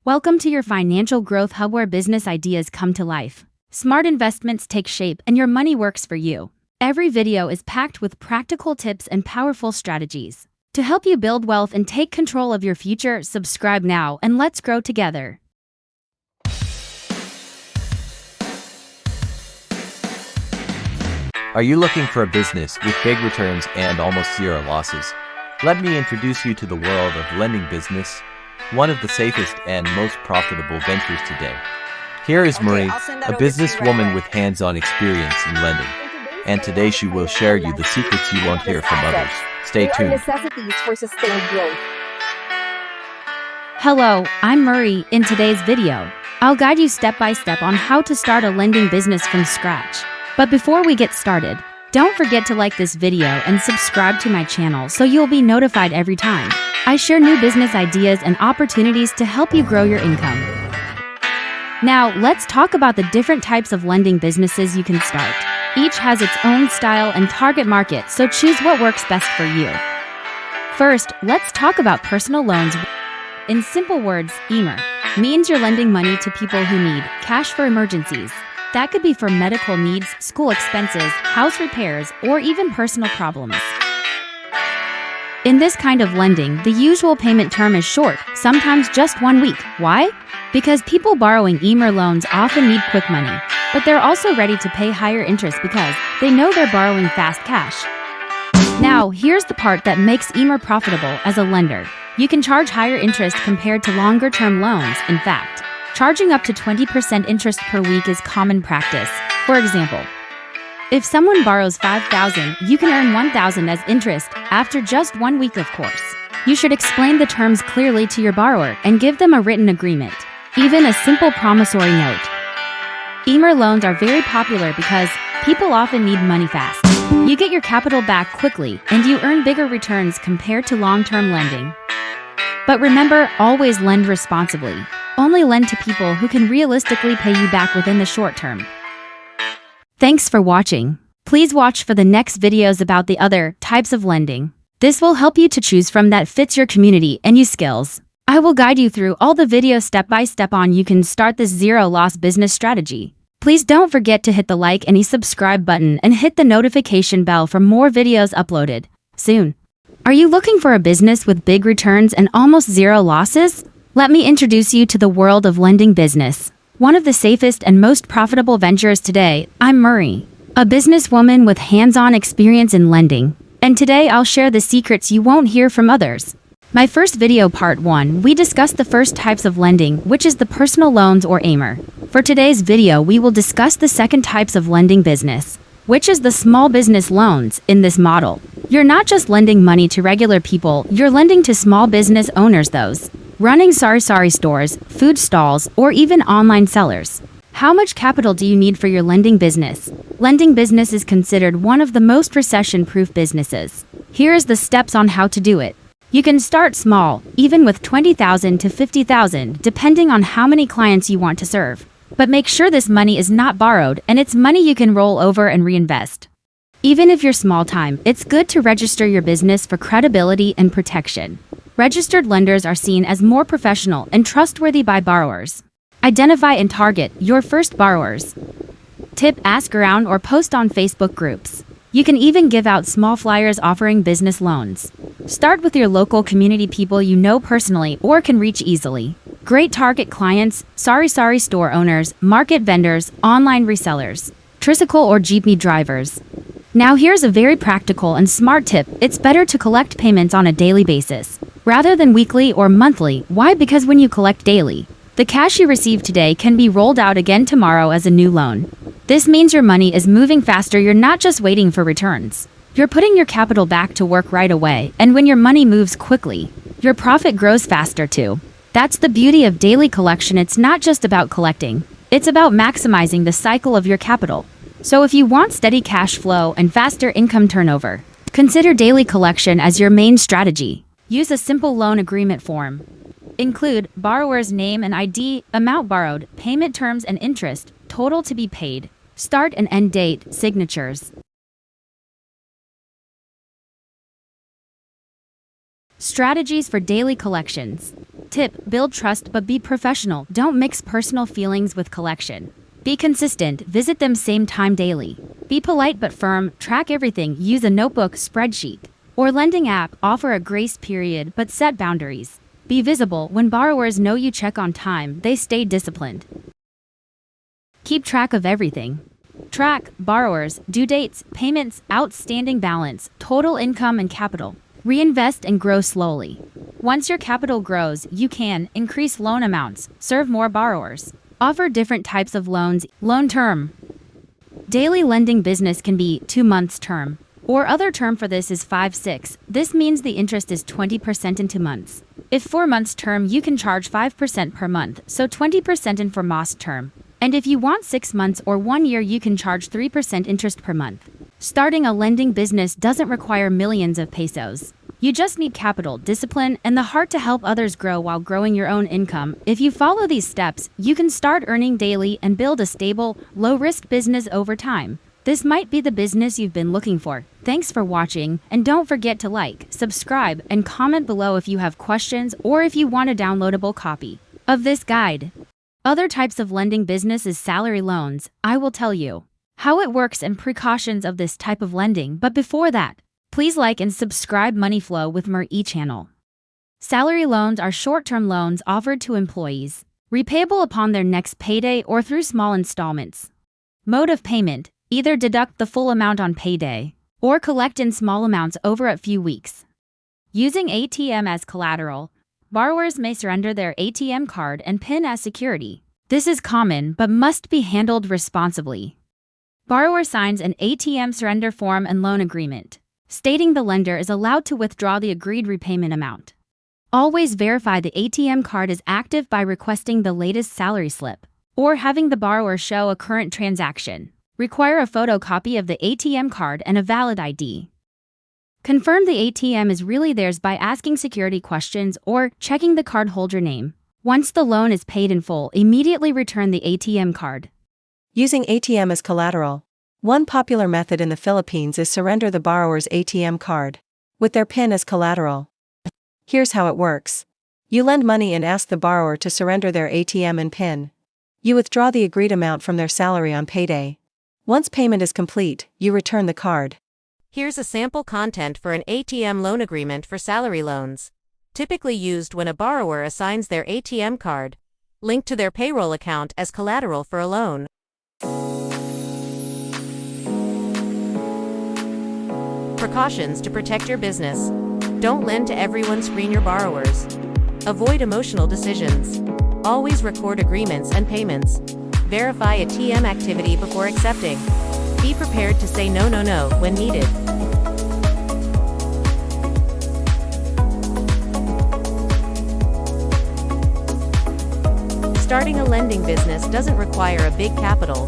Welcome to your financial growth hub where business ideas come to life. Smart investments take shape and your money works for you. Every video is packed with practical tips and powerful strategies. To help you build wealth and take control of your future, subscribe now and let's grow together. Are you looking for a business with big returns and almost zero losses? Let me introduce you to the world of lending business, one of the safest and most profitable ventures today. Here is Marie, a businesswoman with hands-on experience in lending. And today she will share you the secrets you won't hear from others. Stay tuned. Necessities for sustained growth. Hello, I'm Murray. In today's video, I'll guide you step by step on how to start a lending business from scratch. But before we get started, don't forget to like this video and subscribe to my channel so you'll be notified every time I share new business ideas and opportunities to help you grow your income. Now, let's talk about the different types of lending businesses you can start. Each has its own style and target market, so choose what works best for you. First, let's talk about personal loans. In simple words, EMER means you're lending money to people who need cash for emergencies. That could be for medical needs, school expenses, house repairs, or even personal problems. In this kind of lending, the usual payment term is short, sometimes just 1 week. Why? Because people borrowing EMER loans often need quick money, but they're also ready to pay higher interest because they know they're borrowing fast cash. Now, here's the part that makes EMER profitable as a lender. You can charge higher interest compared to longer-term loans. In fact, charging up to 20% interest per week is common practice. For example, if someone borrows $5,000, you can earn $1,000 as interest after just 1 week, of course. You should explain the terms clearly to your borrower and give them a written agreement, even a simple promissory note. EMER loans are very popular because people often need money fast. You get your capital back quickly and you earn bigger returns compared to long-term lending. But remember, always lend responsibly. Only lend to people who can realistically pay you back within the short term. Thanks for watching. Please watch for the next videos about the other types of lending. This will help you to choose from that fits your community and your skills. I will guide you through all the videos step by step on you can start this zero-loss business strategy. Please don't forget to hit the like and subscribe button and hit the notification bell for more videos uploaded soon. Are you looking for a business with big returns and almost zero losses? Let me introduce you to the world of lending business. One of the safest and most profitable ventures today. I'm Murray, a businesswoman with hands-on experience in lending. And today I'll share the secrets you won't hear from others. My first video, part 1, we discussed the first types of lending, which is the personal loans or EMER. For today's video, we will discuss the second types of lending business, which is the small business loans. In this model, you're not just lending money to regular people, you're lending to small business owners, those running sari stores, food stalls, or even online sellers. How much capital do you need for your lending business? Lending business is considered one of the most recession-proof businesses. Here is the steps on how to do it. You can start small, even with $20,000 to $50,000, depending on how many clients you want to serve. But make sure this money is not borrowed and it's money you can roll over and reinvest. Even if you're small time, it's good to register your business for credibility and protection. Registered lenders are seen as more professional and trustworthy by borrowers. Identify and target your first borrowers. Tip: ask around or post on Facebook groups. You can even give out small flyers offering business loans. Start with your local community, people you know personally or can reach easily. Great target clients: sari store owners, market vendors, online resellers, tricycle or jeepney drivers. Now here's a very practical and smart tip. It's better to collect payments on a daily basis rather than weekly or monthly. Why? Because when you collect daily, the cash you receive today can be rolled out again tomorrow as a new loan. This means your money is moving faster. You're not just waiting for returns. You're putting your capital back to work right away, and when your money moves quickly, your profit grows faster too. That's the beauty of daily collection. It's not just about collecting. It's about maximizing the cycle of your capital. So if you want steady cash flow and faster income turnover, consider daily collection as your main strategy. Use a simple loan agreement form. Include borrower's name and ID, amount borrowed, payment terms and interest, total to be paid, start and end date, signatures. Strategies for daily collections. Tip: build trust but be professional. Don't mix personal feelings with collection. Be consistent, visit them same time daily. Be polite but firm, track everything, use a notebook, spreadsheet, or lending app, offer a grace period but set boundaries. Be visible, when borrowers know you check on time, they stay disciplined. Keep track of everything. Track borrowers, due dates, payments, outstanding balance, total income and capital. Reinvest and grow slowly. Once your capital grows, you can increase loan amounts, serve more borrowers, offer different types of loans. Loan term. Daily lending business can be 2 months term, or other term for this is 5-6. This means the interest is 20% in 2 months. If 4 months term, you can charge 5% per month, so 20% in for most term. And if you want 6 months or 1 year, you can charge 3% interest per month. Starting a lending business doesn't require millions of pesos. You just need capital, discipline, and the heart to help others grow while growing your own income. If you follow these steps, you can start earning daily and build a stable, low-risk business over time. This might be the business you've been looking for. Thanks for watching, and don't forget to like, subscribe, and comment below if you have questions or if you want a downloadable copy of this guide. Other types of lending business is salary loans. I will tell you how it works and precautions of this type of lending, but before that, please like and subscribe Money Flow with Mer-E channel. Salary loans are short-term loans offered to employees, repayable upon their next payday or through small installments. Mode of payment: either deduct the full amount on payday, or collect in small amounts over a few weeks. Using ATM as collateral, borrowers may surrender their ATM card and PIN as security. This is common but must be handled responsibly. Borrower signs an ATM surrender form and loan agreement, stating the lender is allowed to withdraw the agreed repayment amount. Always verify the ATM card is active by requesting the latest salary slip, or having the borrower show a current transaction. Require a photocopy of the ATM card and a valid ID. Confirm the ATM is really theirs by asking security questions or checking the cardholder name. Once the loan is paid in full, immediately return the ATM card. Using ATM as collateral. One popular method in the Philippines is surrender the borrower's ATM card with their PIN as collateral. Here's how it works. You lend money and ask the borrower to surrender their ATM and PIN. You withdraw the agreed amount from their salary on payday. Once payment is complete, you return the card. Here's a sample content for an ATM loan agreement for salary loans. Typically used when a borrower assigns their ATM card, linked to their payroll account as collateral for a loan. Precautions to protect your business. Don't lend to everyone, screen your borrowers. Avoid emotional decisions. Always record agreements and payments. Verify ATM activity before accepting. Be prepared to say no when needed. Starting a lending business doesn't require a big capital.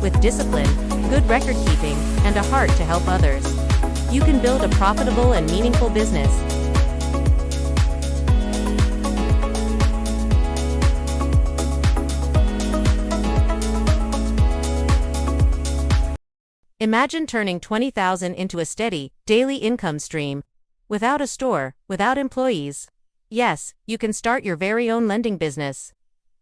With discipline, good record keeping, and a heart to help others, you can build a profitable and meaningful business. Imagine turning 20,000 into a steady, daily income stream, without a store, without employees. Yes, you can start your very own lending business,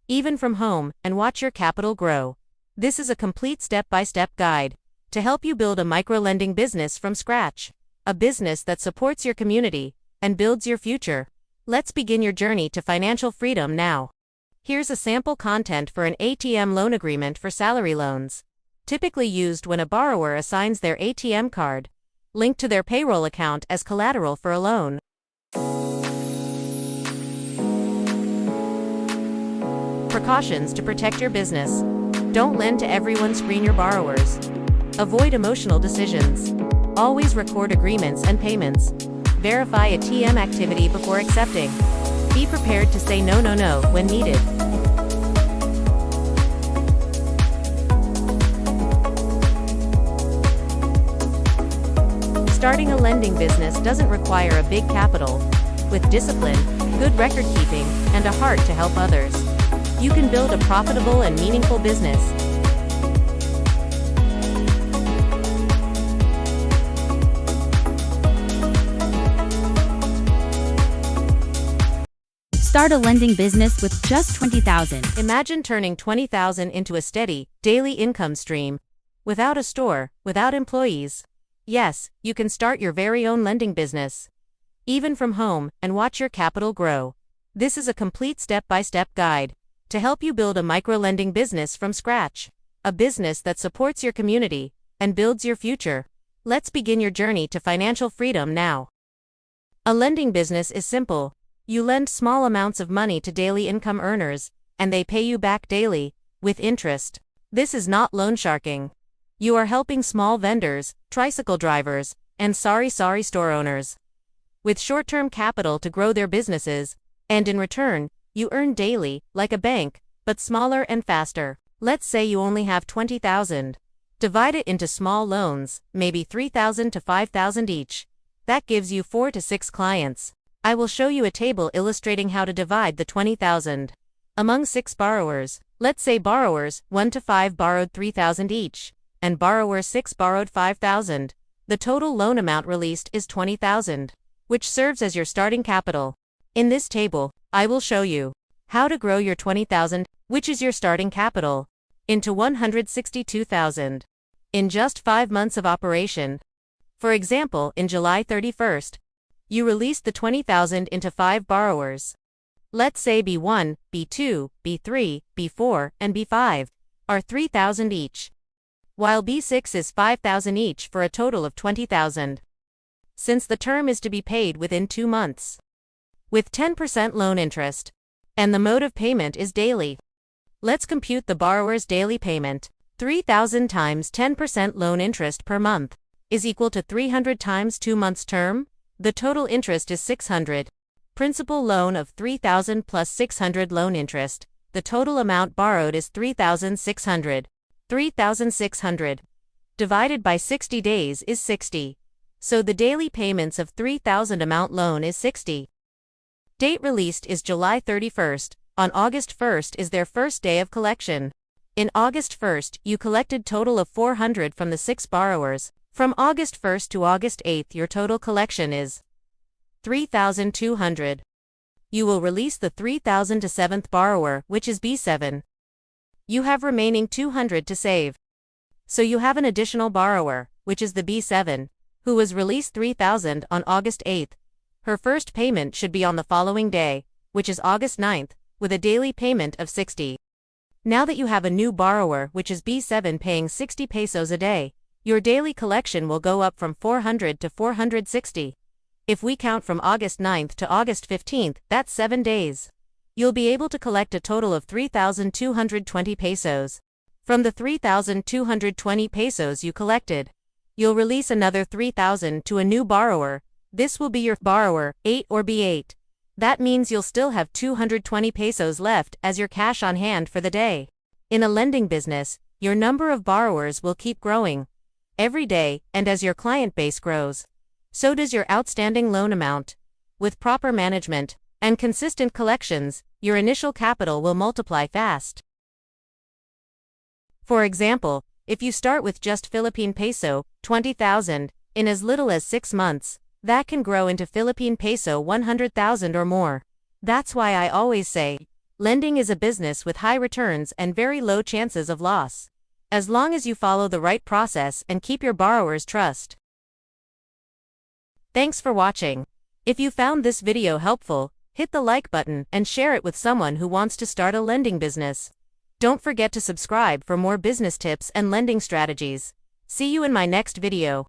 even from home, and watch your capital grow. This is a complete step-by-step guide to help you build a micro-lending business from scratch, a business that supports your community and builds your future. Let's begin your journey to financial freedom now. Here's a sample content for an ATM loan agreement for salary loans. Typically used when a borrower assigns their ATM card, linked to their payroll account as collateral for a loan. Precautions to protect your business. Don't lend to everyone, screen your borrowers. Avoid emotional decisions. Always record agreements and payments. Verify ATM activity before accepting. Be prepared to say no when needed. Starting a lending business doesn't require a big capital. With discipline, good record keeping, and a heart to help others, you can build a profitable and meaningful business. Start a lending business with just 20,000. Imagine turning 20,000 into a steady, daily income stream. Without a store, without employees. Yes, you can start your very own lending business. Even from home, and watch your capital grow. This is a complete step-by-step guide to help you build a micro-lending business from scratch. A business that supports your community and builds your future. Let's begin your journey to financial freedom now. A lending business is simple. You lend small amounts of money to daily income earners, and they pay you back daily, with interest. This is not loan sharking. You are helping small vendors, tricycle drivers, and sorry store owners with short-term capital to grow their businesses, and in return, you earn daily, like a bank, but smaller and faster. Let's say you only have 20,000. Divide it into small loans, maybe 3,000 to 5,000 each. That gives you 4 to 6 clients. I will show you a table illustrating how to divide the 20,000 among 6 borrowers. Let's say borrowers 1 to 5 borrowed 3,000 each, and borrower 6 borrowed 5,000. The total loan amount released is 20,000, which serves as your starting capital. In this table, I will show you how to grow your 20,000, which is your starting capital, into 162,000 in just 5 months of operation. For example, in July 31st, you released the 20,000 into 5 borrowers. Let's say B1, B2, B3, B4, and B5 are 3,000 each, while B6 is 5,000 each for a total of 20,000. Since the term is to be paid within 2 months, with 10% loan interest, and the mode of payment is daily. Let's compute the borrower's daily payment. 3,000 times 10% loan interest per month is equal to 300 times 2 months term. The total interest is 600. Principal loan of 3,000 plus 600 loan interest. The total amount borrowed is 3,600. 3,600 divided by 60 days is 60. So the daily payments of 3,000 amount loan is 60. Date released is July 31st. On August 1st is their first day of collection. In August 1st, you collected total of 400 from the 6 borrowers. From August 1st to August 8th, your total collection is 3,200. You will release the 3,000 to 7th borrower, which is B7. You have remaining 200 to save. So you have an additional borrower, which is the B7, who was released 3,000 on August 8th. Her first payment should be on the following day, which is August 9th, with a daily payment of 60. Now that you have a new borrower, which is B7, paying 60 pesos a day, your daily collection will go up from 400 to 460. If we count from August 9th to August 15th, that's 7 days. You'll be able to collect a total of 3,220 pesos. From the 3,220 pesos you collected, you'll release another 3,000 to a new borrower. This will be your borrower 8 or B8. That means you'll still have 220 pesos left as your cash on hand for the day. In a lending business, your number of borrowers will keep growing every day, and as your client base grows, so does your outstanding loan amount. With proper management and consistent collections, your initial capital will multiply fast. For example, if you start with just Philippine peso 20,000 in as little as 6 months, that can grow into Philippine peso 100,000 or more. That's why I always say, lending is a business with high returns and very low chances of loss, as long as you follow the right process and keep your borrowers' trust. Thanks for watching. If you found this video helpful, hit the like button and share it with someone who wants to start a lending business. Don't forget to subscribe for more business tips and lending strategies. See you in my next video.